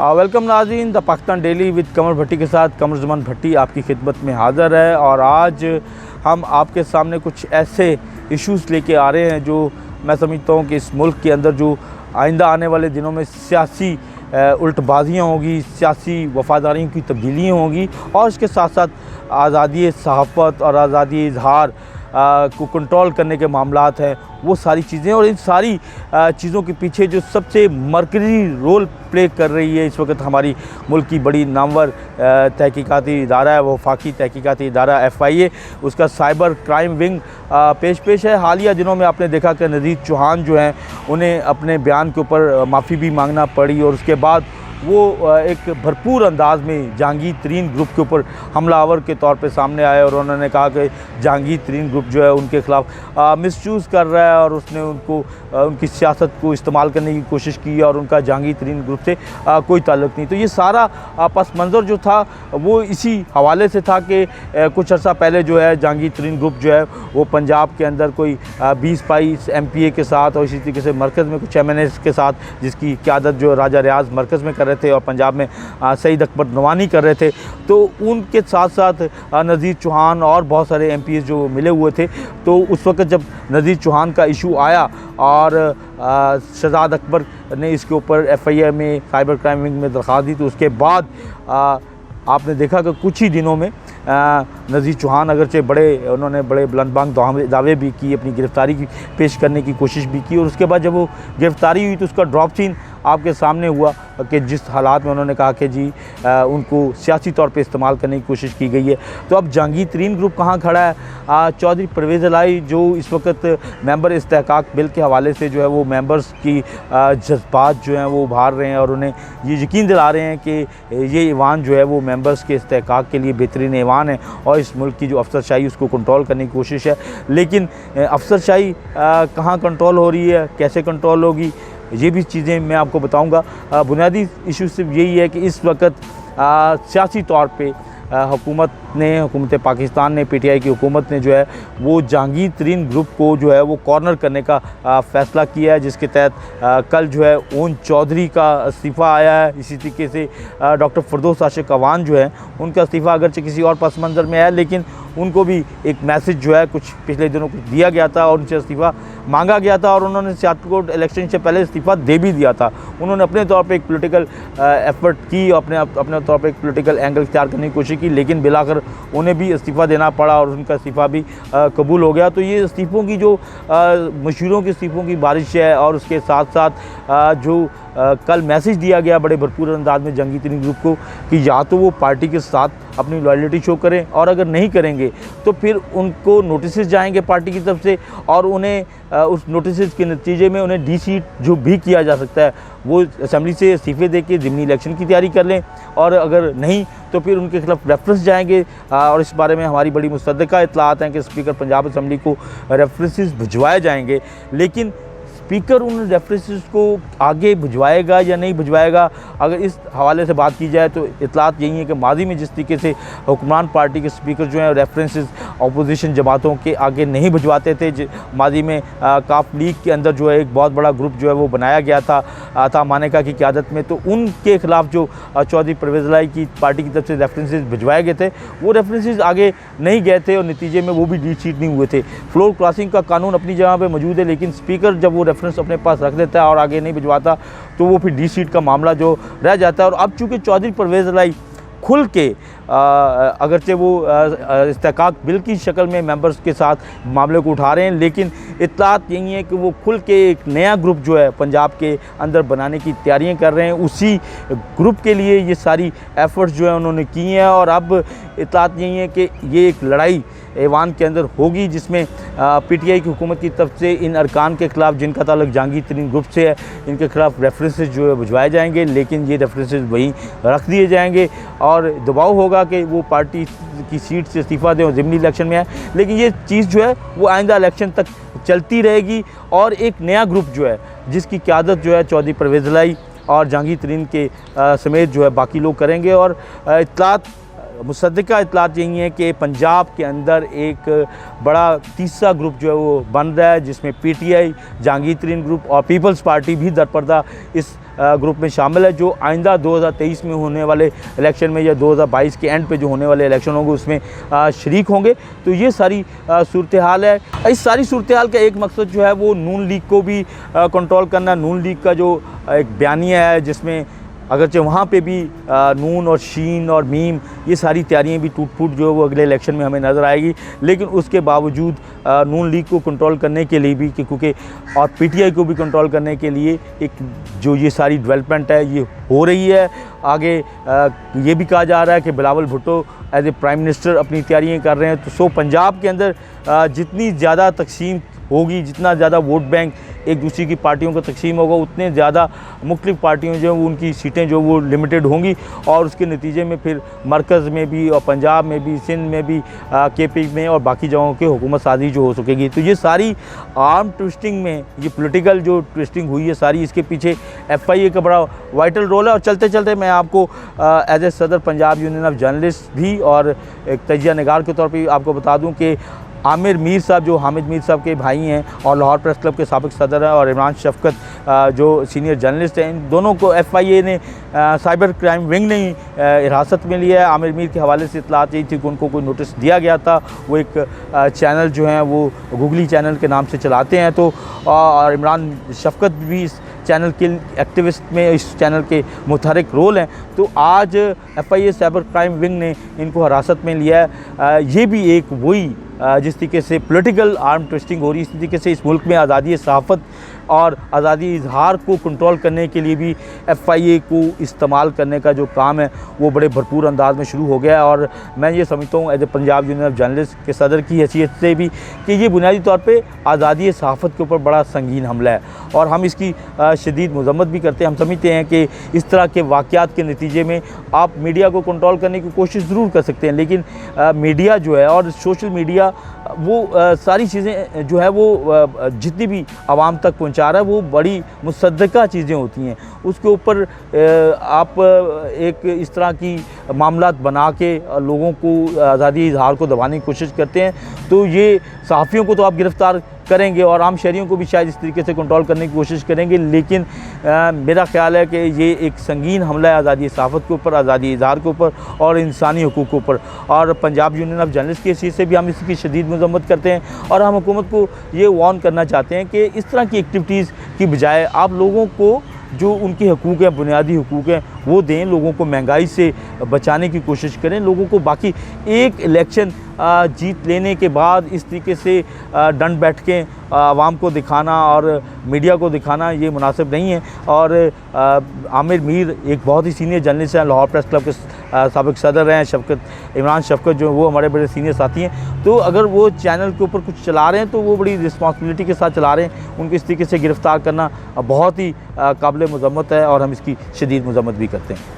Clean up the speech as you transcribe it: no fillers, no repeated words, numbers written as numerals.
Welcome नाज़रीन, the Pakistan daily with कमर भट्टी के साथ कमर ज़मान भट्टी आपकी खिदमत में हाज़िर है। और आज हम आपके सामने कुछ ऐसे इश्यूज़ लेके आ रहे हैं जो मैं समझता हूँ कि इस मुल्क के अंदर जो आइंदा आने वाले दिनों में सियासी उल्टबाजियाँ होगी, सियासी वफ़ादारियों की तब्दीलियाँ होंगी और इसके साथ साथ आज़ादी सहाफ़त और आज़ादी इज़हार को कंट्रोल करने के मामलात हैं, वो सारी चीज़ें। और इन सारी चीज़ों के पीछे जो सबसे मरकज़ी रोल प्ले कर रही है इस वक्त हमारी मुल्क की बड़ी नामवर तहकीकाती इदारा है, वो वफाकी तहकीकाती इदारा FIA, उसका साइबर क्राइम विंग पेश है। हालिया दिनों में आपने देखा कि नज़ीर चौहान जो हैं उन्हें अपने बयान के ऊपर माफ़ी भी मांगना पड़ी और उसके बाद वो एक भरपूर अंदाज़ में जहांगीर तरीन ग्रुप के ऊपर हमलावर के तौर पे सामने आए और उन्होंने कहा कि जहांगीर तरीन ग्रुप जो है उनके ख़िलाफ़ मिसयूज़ कर रहा है और उसने उनको उनकी सियासत को इस्तेमाल करने की कोशिश की और उनका जहांगीर तरीन ग्रुप से कोई ताल्लुक़ नहीं। तो ये सारा पस मंज़र जो था वो इसी हवाले से था कि कुछ अर्सा पहले जो है जहांगीर तरीन ग्रुप जो है वो पंजाब के अंदर कोई 20-22 MPA के साथ और इसी तरीके से मरकज़ में कुछ MNAs के साथ, जिसकी क़यादत जो राजा रियाज़ मरकज़ में कर रहे थे और पंजाब में सईद अकबर नवानी कर रहे थे, तो उनके साथ साथ नज़ीर चौहान और बहुत सारे MPs जो मिले हुए थे। तो उस वक्त जब नज़ीर चौहान का इशू आया और शहजाद अकबर ने इसके ऊपर FIA में साइबर क्राइम विंग में दरख्वास्त दी, तो उसके बाद आपने देखा कि कुछ ही दिनों में नज़ीर चौहान अगरचे उन्होंने बड़े बुलंदबांग दावे भी की, अपनी गिरफ़्तारी की पेश करने की कोशिश भी की और उसके बाद जब वो गिरफ़्तारी हुई तो उसका ड्रॉप सीन आपके सामने हुआ कि जिस हालात में उन्होंने कहा कि जी उनको सियासी तौर पे इस्तेमाल करने की कोशिश की गई है। तो अब जहांगीर तरीन ग्रुप कहाँ खड़ा है? चौधरी परवेज़ इलाही जो इस वक्त मेंबर इस्तेहकाक बिल के हवाले से जो है वो मेंबर्स की जज्बात जो हैं वो उभार रहे हैं और उन्हें ये यकीन दिला रहे हैं कि ये ईवान जो है वो मेंबर्स के इस्तेहकाक के लिए बेहतरीन ईवान है और इस मुल्क की जो अफसरशाही उसको कंट्रोल करने की कोशिश है। लेकिन अफसरशाही कहाँ कंट्रोल हो रही है, कैसे कंट्रोल होगी, ये भी चीज़ें मैं आपको बताऊंगा। बुनियादी इशू सिर्फ यही है कि इस वक्त सियासी तौर पे हुकूमत पाकिस्तान ने, PTI की हुकूमत ने जो है वो जहांगीर तरीन ग्रुप को जो है वो कॉर्नर करने का फ़ैसला किया है, जिसके तहत कल जो है ओन चौधरी का इस्तीफ़ा आया है। इसी तरीके से डॉक्टर फरदौस आशिक अवान जो है उनका इस्तीफ़ा अगरचे किसी और पस मंज़र में है, लेकिन उनको भी एक मैसेज जो है कुछ पिछले दिनों कुछ दिया गया था और उनसे इस्तीफ़ा मांगा गया था और उन्होंने सियालकोट इलेक्शन से पहले इस्तीफ़ा दे भी दिया था। उन्होंने अपने तौर पे एक पॉलिटिकल एफर्ट की, अपने तौर पे एक पॉलिटिकल एंगल इख्तियार करने की कोशिश की, लेकिन बिलाकर उन्हें भी इस्तीफ़ा देना पड़ा और उनका इस्तीफ़ा भी कबूल हो गया। तो ये इस्तीफ़ों की जो मशहूरों के इस्तीफ़ों की बारिश है और उसके साथ साथ जो कल मैसेज दिया गया बड़े भरपूर अंदाज में जहांगीर तरीन ग्रुप को कि या तो वो पार्टी के साथ अपनी लॉयल्टी शो करें और अगर नहीं करेंगे तो फिर उनको नोटिस जाएंगे पार्टी की तरफ से और उन्हें उस नोटिस के नतीजे में उन्हें डी सीट जो भी किया जा सकता है वो असेंबली से इस्तीफ़े दे के ज़िमनी इलेक्शन की तैयारी कर लें और अगर नहीं तो फिर उनके खिलाफ रेफरेंस जाएंगे। और इस बारे में हमारी बड़ी मुसद्दका इत्तलात हैं कि स्पीकर पंजाब असम्बली को रेफरेंसेस भिजवाए जाएंगे, लेकिन स्पीकर उन रेफरेंसेस को आगे भिजवाएगा या नहीं भिजवाएगा, अगर इस हवाले से बात की जाए तो इत्तलात यही है कि माजी में जिस तरीके से हुक्मरान पार्टी के स्पीकर जो हैं रेफरेंसेस अपोजिशन जमातों के आगे नहीं भिजवाते थे। माजी में काफ लीग के अंदर जो है एक बहुत बड़ा ग्रुप जो है वो बनाया गया था मानेका की क़यादत में, तो उनके ख़िलाफ़ जो चौधरी परवेज़ इलाही की पार्टी की तरफ से रेफरेंसेस भिजवाए गए थे वो रेफरेंसेस आगे नहीं गए थे और नतीजे में वो भी डी सीट नहीं हुए थे। फ्लोर क्रॉसिंग का कानून अपनी जगह पर मौजूद है, लेकिन स्पीकर जब वो रेफरेंस अपने पास रख देता है और आगे नहीं भिजवाता तो वो फिर डी सीट का मामला जो रह जाता है। और अब चूँकि चौधरी परवेज़ इलाही खुल के अगरचे वो इस्तेहकाक बिल की शक्ल में मेंबर्स के साथ मामले को उठा रहे हैं, लेकिन इत्तलात यही है कि वो खुल के एक नया ग्रुप जो है पंजाब के अंदर बनाने की तैयारियां कर रहे हैं। उसी ग्रुप के लिए ये सारी एफ़र्ट्स जो है उन्होंने की हैं और अब इत्तलात यही है कि ये एक लड़ाई ऐवान के अंदर होगी जिसमें PTI की हुकूमत की तरफ से इन अरकान के ख़िलाफ़ जिनका ताल्लुक जहांगीर तरीन ग्रुप से है इनके ख़िलाफ़ रेफरेंसेस जो है भिजवाए जाएंगे, लेकिन ये रेफरेंसेस वहीं रख दिए जाएंगे और दबाव होगा कि वो पार्टी की सीट से इस्तीफ़ा दें और ज़िमनी इलेक्शन में आए। लेकिन ये चीज़ जो है वो आइंदा इलेक्शन तक चलती रहेगी और एक नया ग्रुप जो है जिसकी क़यादत जो है चौधरी परवेज़ इलाही और जहांगीर तरीन के समेत जो है बाकी लोग करेंगे। और इत्तलात मुसद्दिका इत्तलात यही है कि पंजाब के अंदर एक बड़ा तीसरा ग्रुप जो है वो बन रहा है, जिसमें पीटीआई, जहांगीर तरीन ग्रुप और पीपल्स पार्टी भी दरपर्दा इस ग्रुप में शामिल है, जो आइंदा 2023 में होने वाले इलेक्शन में या 2022 के एंड पे जो होने वाले इलेक्शन होंगे उसमें शरीक होंगे। तो ये सारी सूरत हाल है। इस सारी सूरत हाल का एक मकसद जो है वो नून लीग को भी कंट्रोल करना। नून लीग का जो एक बयानिया है, जिसमें अगरचे वहाँ पे भी नून और शीन और मीम ये सारी तैयारियाँ भी टूट फूट जो है वो अगले इलेक्शन में हमें नज़र आएगी, लेकिन उसके बावजूद नून लीग को कंट्रोल करने के लिए भी क्योंकि और पीटीआई को भी कंट्रोल करने के लिए एक जो ये सारी डेवलपमेंट है ये हो रही है। आगे ये भी कहा जा रहा है कि Bilawal Bhutto as a prime minister अपनी तैयारियाँ कर रहे हैं। तो सो पंजाब के अंदर जितनी ज़्यादा तकसीम होगी, जितना ज़्यादा वोट बैंक एक दूसरी की पार्टियों को तकसीम होगा, उतने ज़्यादा मुख्तलिफ़ पार्टियों जो हैं उनकी सीटें जो वो लिमिटेड होंगी और उसके नतीजे में फिर मरकज़ में भी और पंजाब में भी, सिंध में भी, केपी में और बाकी जगहों की हुकूमत साजी जो हो सकेगी। तो ये सारी आर्म ट्विस्टिंग में, ये पॉलिटिकल जो ट्विस्टिंग हुई है सारी, इसके पीछे एफआईए का बड़ा वाइटल रोल है। और चलते चलते मैं आपको एज ए सदर पंजाब यूनियन ऑफ जर्नलिस्ट भी और एक तजिया निगार के तौर पर आपको बता दूँ कि आमिर मीर साहब जो हामिद मीर साहब के भाई हैं और लाहौर प्रेस क्लब के साबिक सदर हैं, और इमरान शफकत जो सीनियर जर्नलिस्ट हैं, इन दोनों को एफआईए ने साइबर क्राइम विंग ने हिरासत में लिया है। आमिर मीर के हवाले से इत्तलात यही थी कि उनको कोई नोटिस दिया गया था। वो एक चैनल जो है वो गूगली चैनल के नाम से चलाते हैं। तो और इमरान शफकत भी इस चैनल के एक्टिविस्ट में, इस चैनल के मुतहरिक रोल हैं। तो आज एफआईए साइबर क्राइम विंग ने इनको हिरासत में लिया है। ये भी एक वही जिस तरीके से पॉलिटिकल आर्म ट्विस्टिंग हो रही है, इस तरीके से इस मुल्क में आज़ादी सहाफ़त और आज़ादी इजहार को कंट्रोल करने के लिए भी एफआईए को इस्तेमाल करने का जो काम है वो बड़े भरपूर अंदाज में शुरू हो गया है। और मैं ये समझता हूँ as a Punjab union of journalist के सदर की हैसियत से भी कि ये बुनियादी तौर पे आज़ादी सहाफ़त के ऊपर बड़ा संगीन हमला है और हम इसकी शदीद मज़म्मत भी करते हैं। हम समझते हैं कि इस तरह के वाक़यात के नतीजे में आप मीडिया को कंट्रोल करने की कोशिश ज़रूर कर सकते हैं, लेकिन मीडिया जो है और सोशल मीडिया वो सारी चीज़ें जो है वो जितनी भी आवाम तक पहुंचा रहा है वो बड़ी मुसद्दिका चीज़ें होती हैं। उसके ऊपर आप एक इस तरह की मामलात बना के लोगों को आज़ादी इजहार को दबाने की कोशिश करते हैं, तो ये सहाफ़ियों को तो आप गिरफ़्तार करेंगे और आम शहरियों को भी शायद इस तरीके से कंट्रोल करने की कोशिश करेंगे, लेकिन मेरा ख्याल है कि ये एक संगीन हमला है आज़ादी सहाफ़त के ऊपर, आज़ादी इज़हार के ऊपर और इंसानी हकूक़ के ऊपर। और पंजाब यूनियन ऑफ जर्नलिस्ट की हैसियत से भी हम इसकी शदीद मज़म्मत करते हैं और हम हुकूमत को ये वार्न करना चाहते हैं कि इस तरह की एक्टिविटीज़ की बजाय आप लोगों को जो उनके हकूक़ हैं, बुनियादी हकूक़ हैं, वो दें। लोगों को महंगाई से बचाने की कोशिश करें। लोगों को बाकी एक इलेक्शन जीत लेने के बाद इस तरीके से डंड बैठ के आवाम को दिखाना और मीडिया को दिखाना ये मुनासिब नहीं है। और आमिर मीर एक बहुत ही सीनियर जर्नलिस्ट हैं, लाहौर प्रेस क्लब के साबिक सदर हैं। इमरान शफकत जो वो हमारे बड़े सीनियर साथी हैं। तो अगर वो चैनल के ऊपर कुछ चला रहे हैं तो वो बड़ी रिस्पॉन्सिबिलिटी के साथ चला रहे हैं। उनको इस तरीके से गिरफ़्तार करना बहुत ही काबिल मज़म्मत है और हम इसकी शदीद मज़म्मत भी करते हैं।